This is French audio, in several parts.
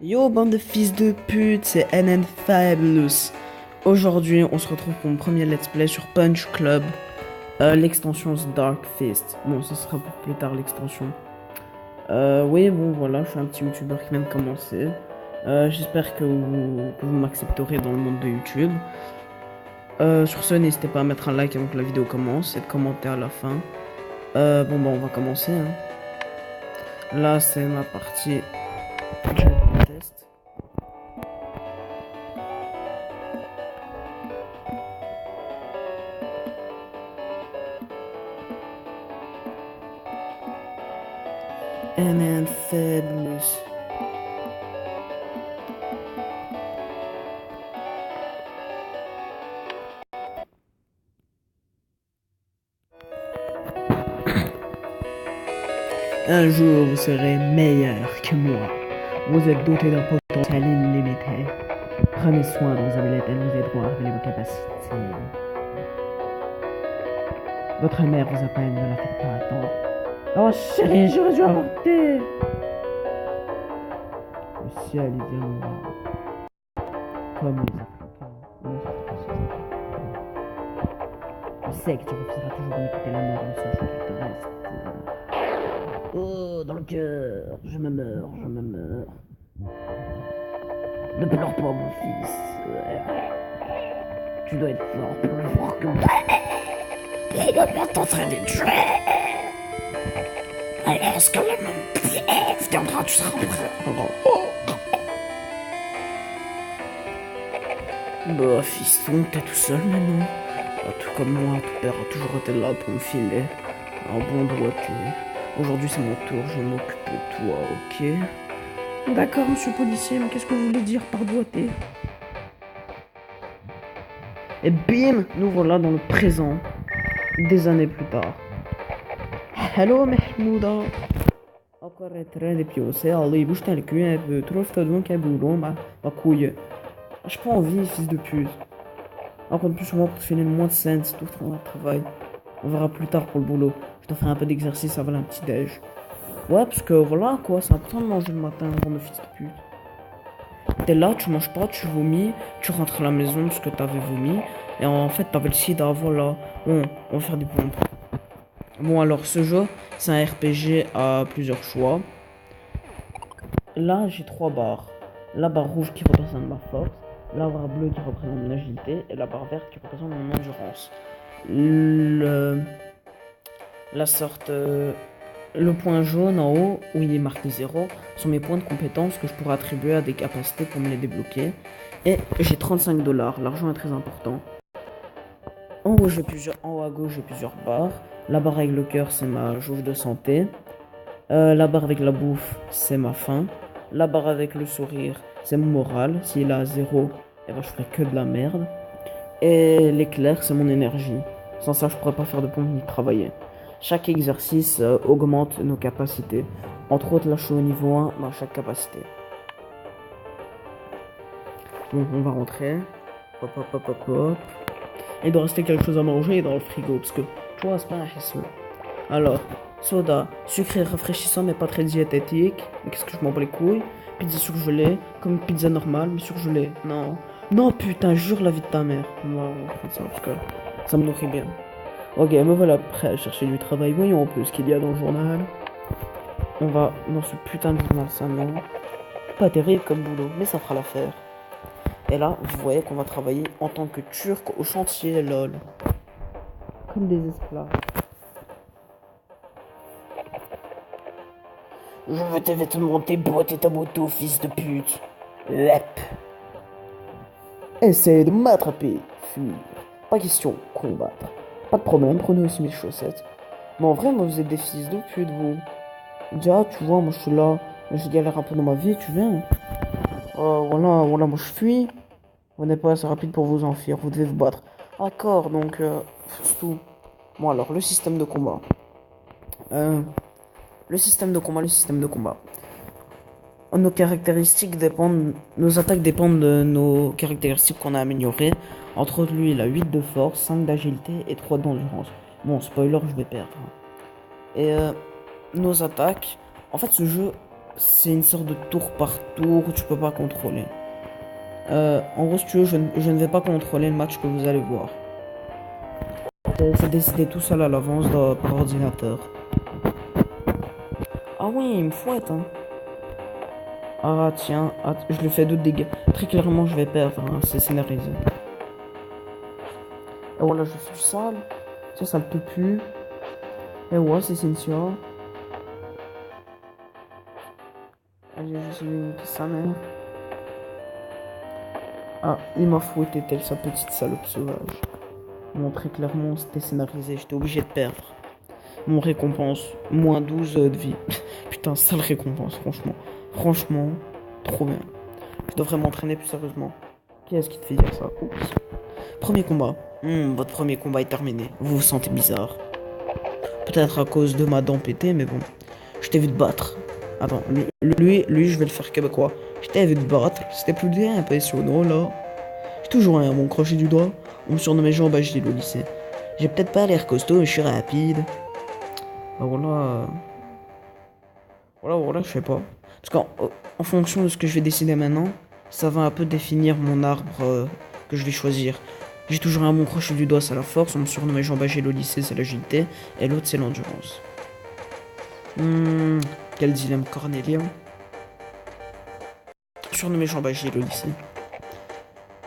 Yo bande de fils de pute, c'est NN Fabulous. Aujourd'hui, on se retrouve pour mon premier let's play sur Punch Club. L'extension c'est Dark Fist. Bon, ce sera pour plus tard l'extension. Oui, bon voilà, je suis un petit youtubeur qui vient de commencer. J'espère que vous m'accepterez dans le monde de YouTube. Sur ce, n'hésitez pas à mettre un like avant que la vidéo commence et de commenter à la fin. Bon bah on va commencer. Là, c'est ma partie de test. NN Fabulous. Un jour, vous serez meilleur que moi. Vous êtes doté d'un potentiel illimité. Prenez soin de vos habiletés, elles vous aideront à révéler vos capacités. Votre mère vous appelle, ne la faites pas attendre. Oh chérie, j'aurais dû avorter. Le ciel est bien noir. Comme les Africains. Je sais que tu refuseras toujours de m'écouter la mort, le seul choix qui te reste. Oh, dans le cœur, je me meurs, je me meurs. Ne pleure pas, mon fils. Tu dois être fort, plus fort que moi. Les gars t'entraîner de tuer. Est-ce que le même viendra, tu seras prêt. Bah, fiston, t'es tout seul maintenant. Tout comme moi, ton père a toujours été là pour me filer un bon doigté. Aujourd'hui, c'est mon tour, je m'occupe de toi, ok? D'accord, monsieur policier, mais qu'est-ce que vous voulez dire par doigté? Et bim, nous voilà dans le présent, des années plus tard. Hello, Mahmouda. Encore très dépiocé, allez, bouge-toi le cul un peu, trouve-toi donc un boulot, ma couille. J'ai pas envie, fils de pute. Encore plus moi pour te filer le moins de scènes, c'est tout ton travail. On verra plus tard pour le boulot. Je te ferai un peu d'exercice avant un petit déj. Ouais, parce que voilà quoi, c'est important de manger le matin avant le fils de pute. T'es là, tu manges pas, tu vomis, tu rentres à la maison parce que t'avais vomi. Et en fait, t'avais le sida, voilà. Bon, on va faire des pompes. Bon, alors ce jeu, c'est un RPG à plusieurs choix. Là, j'ai 3 barres. La barre rouge qui représente ma force, la barre bleue qui représente mon agilité et la barre verte qui représente mon endurance. Le point jaune en haut, où il est marqué 0, sont mes points de compétence que je pourrais attribuer à des capacités pour me les débloquer. Et j'ai 35 $, l'argent est très important. En haut à gauche, j'ai plusieurs barres. La barre avec le cœur, c'est ma jauge de santé. La barre avec la bouffe, c'est ma faim. La barre avec le sourire, c'est mon moral. S'il est à 0, eh ben, je ferai que de la merde. Et l'éclair, c'est mon énergie. Sans ça, je pourrais pas faire de pompe ni travailler. Chaque exercice augmente nos capacités. Entre autres, là, je suis au niveau 1 dans chaque capacité. Donc, on va rentrer. Hop, hop, hop, hop, hop. Il doit rester quelque chose à manger dans le frigo, parce que, tu vois, c'est pas un risque. Alors, soda, sucré rafraîchissant, mais pas très diététique. Mais qu'est-ce que je m'en bats les couilles. Pizza surgelée, comme une pizza normale, mais surgelée. Non. Non, putain, jure la vie de ta mère. Moi, on fait ça, parce que ça me nourrit bien. Ok, me voilà prêt à chercher du travail. Voyons un peu ce qu'il y a dans le journal. On va dans ce putain de journal salon. Pas terrible comme boulot, mais ça fera l'affaire. Et là, vous voyez qu'on va travailler en tant que turc au chantier, lol. Comme des esclaves. Je veux tes vêtements, tes bottes et ta moto, fils de pute. Lep. Essayez de m'attraper, fuir. Pas question, combattre. Pas de problème, prenez aussi mes chaussettes. Mais en vrai, moi, vous êtes des fils de pute, vous. Déjà, tu vois, moi, je suis là. Je galère un peu dans ma vie, tu viens. Voilà, moi, je fuis. Vous n'êtes pas assez rapide pour vous enfuir, vous devez vous battre. D'accord, donc, c'est tout. Bon, alors, le système de combat. Le système de combat. Nos caractéristiques dépendent, nos attaques dépendent de nos caractéristiques qu'on a améliorées. Entre autres, lui, il a 8 de force, 5 d'agilité et 3 d'endurance. Bon, spoiler, je vais perdre. Et nos attaques, en fait, ce jeu, C'est une sorte de tour par tour où tu peux pas contrôler. En gros, si tu veux, je ne vais pas contrôler le match que vous allez voir. C'est décidé tout seul à l'avance par ordinateur. Ah oui, il me fouette, hein. Ah tiens, je lui fais 2 dégâts. Très clairement, je vais perdre, hein, c'est scénarisé. Et voilà, je suis sale. Tiens, ça le pue. Et ouais, c'est Cynthia. Allez, je suis une sa mère. Ah, il m'a fouetté tel sa petite salope sauvage. Bon, très clairement, c'était scénarisé, j'étais obligé de perdre. Mon récompense, moins 12 de vie. Putain, sale récompense, franchement. Franchement, trop bien. Je devrais m'entraîner plus sérieusement. Qui est-ce qui te fait dire ça? Oups. Premier combat. Votre premier combat est terminé. Vous vous sentez bizarre. Peut-être à cause de ma dent pétée, mais bon. Je t'ai vu te battre. Attends, lui, je vais le faire québécois. Je t'ai vu te battre. C'était plus bien impressionnant, là. J'ai toujours un mon crochet du doigt. On me surnommait Jean Bagil au lycée. J'ai peut-être pas l'air costaud, mais je suis rapide. Bah voilà. Voilà, je sais pas. Parce qu'en fonction de ce que je vais décider maintenant, ça va un peu définir mon arbre que je vais choisir. J'ai toujours un bon crochet du doigt, c'est la force. On me surnommait Jean Bagel au lycée, c'est l'agilité. Et l'autre, c'est l'endurance. Quel dilemme cornélien. Surnommé Jean Bagel au lycée.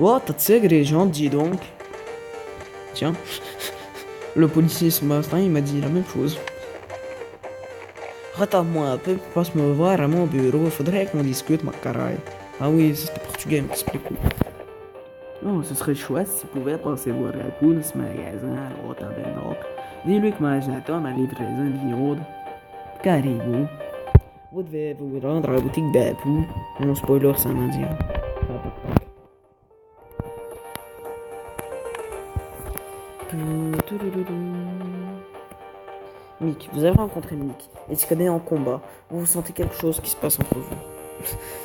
Oh, t'as de sacrés gens, dis donc. Tiens, le policier ce matin, il m'a dit la même chose. Retarde-moi un peu, passe me voir à mon bureau, faudrait qu'on discute, ma caraille. Ah oui, c'était portugais, mais c'est plus cool. Oh, ce serait chouette si tu pouvais passer voir Apu dans ce magasin au tabernacle. Dis-lui que j'attends ma livraison de viande. Caribou. Vous devez vous rendre à la boutique d'Apu. Non, spoiler, c'est un indien. Mick, vous avez rencontré Mick. Il se connaît en combat. Vous sentez quelque chose qui se passe entre vous.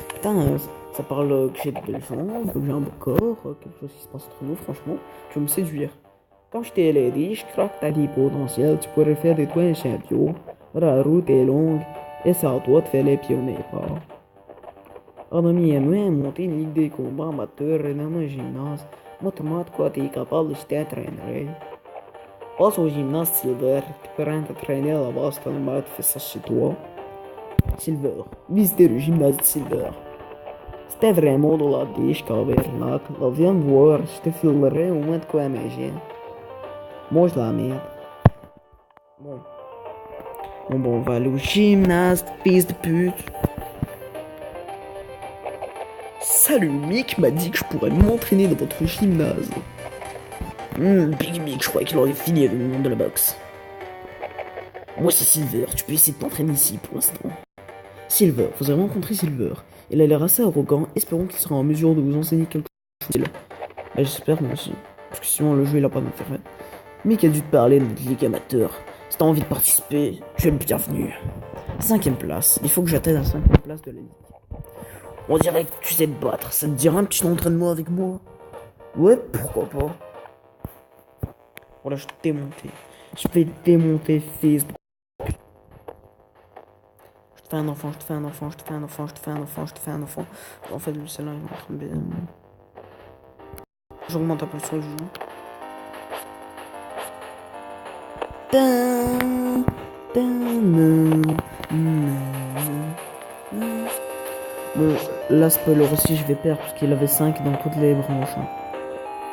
Putain, ça parle que j'ai de belles jambes, que j'ai un beau corps, quelque chose qui se passe entre nous, franchement. Tu veux me séduire. Quand je t'ai aidé, je crois que t'as du potentiel. Tu pourrais faire de toi un champion. La route est longue. Et c'est à toi de faire les pionniers pas. Un ami et moi, monter une ligue des combats amateurs dans un gymnase. Montre-moi de quoi t'es capable, je t'entraînerai. Passe au gymnase Silver, tu pourras t'entraîner à la base tellement tu fais ça chez toi. Silver, visiter le gymnase de Silver. C'était vraiment dans la biche Cabernacle. Là, viens me voir, je te filmerai au moins de quoi imaginer. Mange la merde. Bon, on va aller au gymnase, fils de pute. Salut, Mick m'a dit que je pourrais m'entraîner dans votre gymnase. Big Mick, je croyais qu'il aurait fini avec le monde de la boxe. Moi c'est Silver, tu peux essayer de t'entraîner ici pour l'instant. Silver, vous avez rencontré Silver. Il a l'air assez arrogant, espérons qu'il sera en mesure de vous enseigner quelque chose. J'espère moi aussi, parce que sinon le jeu il a pas d'intérêt. Mick a dû te parler de notre ligue amateur. Si t'as envie de participer, tu es le bienvenu. 5ème place, il faut que j'atteigne la 5ème place de la ligue. On dirait que tu sais te battre, ça te dirait un petit entraînement avec moi? Ouais, pourquoi pas. Voilà, je t'ai démonté. Je vais te démonter, fils de... Je te fais un enfant, je te fais un enfant, je te fais un enfant, je te fais un enfant, je te fais un enfant. En fait, lui, celle-là, il est en train de bien. J'augmente un peu son jeu. Bon, là, spoiler aussi, je vais perdre parce qu'il avait 5 dans toutes les branches. Hein.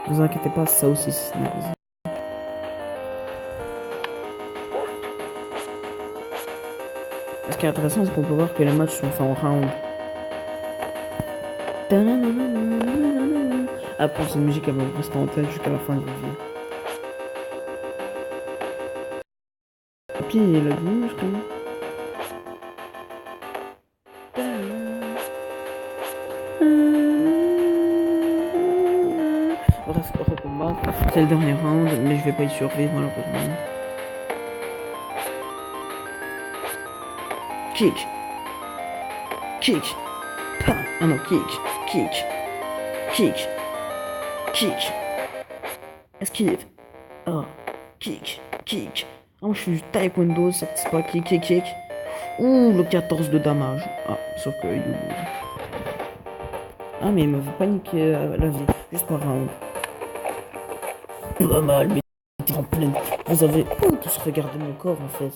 Ne vous inquiétez pas, ça aussi, c'est scénarisé. Ce qui est intéressant, c'est qu'on peut voir que les matchs sont faits en round. Après, cette musique, elle va rester en tête jusqu'à la fin de la vie. Et puis, il a dit, je crois. Bref, recombat. C'est le dernier round, mais je vais pas y survivre malheureusement. Kick. Kick. Pa. Ah non, kick. Kick. Kick. Kick. Esquive. Ah. Kick. Kick. Ah, moi je suis du taekwondo, ça c'est pas kick, kick, kick. Ouh, le 14 de damage. Ah, sauf que you lose. Ah, mais il me fait paniquer la vie. Juste par round. Pas mal, mais t'es en pleine. Vous avez tous regardé mon corps en fait.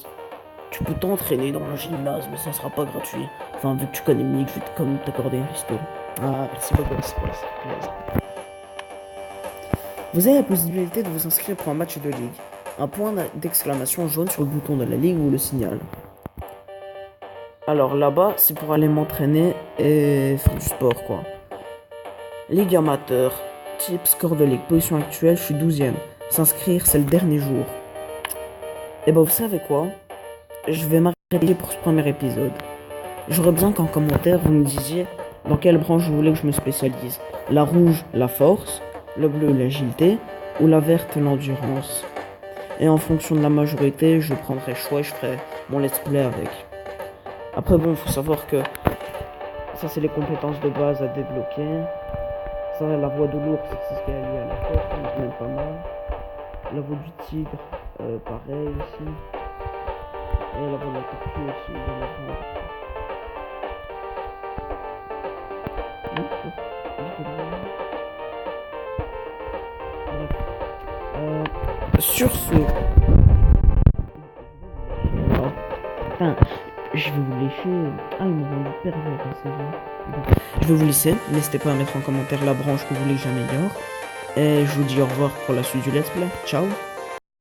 Tu peux t'entraîner dans le gymnase, mais ça sera pas gratuit. Enfin, vu que tu connais Mick, je vais quand même t'accorder un resto. Ah, merci beaucoup, merci pour ça. Vous avez la possibilité de vous inscrire pour un match de ligue. Un point d'exclamation jaune sur le bouton de la ligue vous le signale. Alors là-bas, c'est pour aller m'entraîner et faire du sport quoi. Ligue amateur. Type score de ligue. Position actuelle, je suis 12ème. S'inscrire, c'est le dernier jour. Et bah vous savez quoi? Je vais m'arrêter pour ce premier épisode. J'aurais besoin qu'en commentaire vous me disiez dans quelle branche vous voulez que je me spécialise. La rouge, la force, le bleu, l'agilité, ou la verte, l'endurance. Et en fonction de la majorité, je prendrai choix et je ferai mon let's play avec. Après bon, faut savoir que ça c'est les compétences de base à débloquer. Ça, la voix de l'ours, c'est ce qui est lié à la force, donc même pas mal. La voix du tigre, pareil aussi. Et la voix de la tortue aussi, de la voix. Sur ce... Enfin, je vais vous laisser... Ah, ils m'ont rendu pervers, c'est vrai. Je vais vous laisser, n'hésitez pas à mettre en commentaire la branche que vous voulez que j'améliore. Et je vous dis au revoir pour la suite du let's play. Ciao.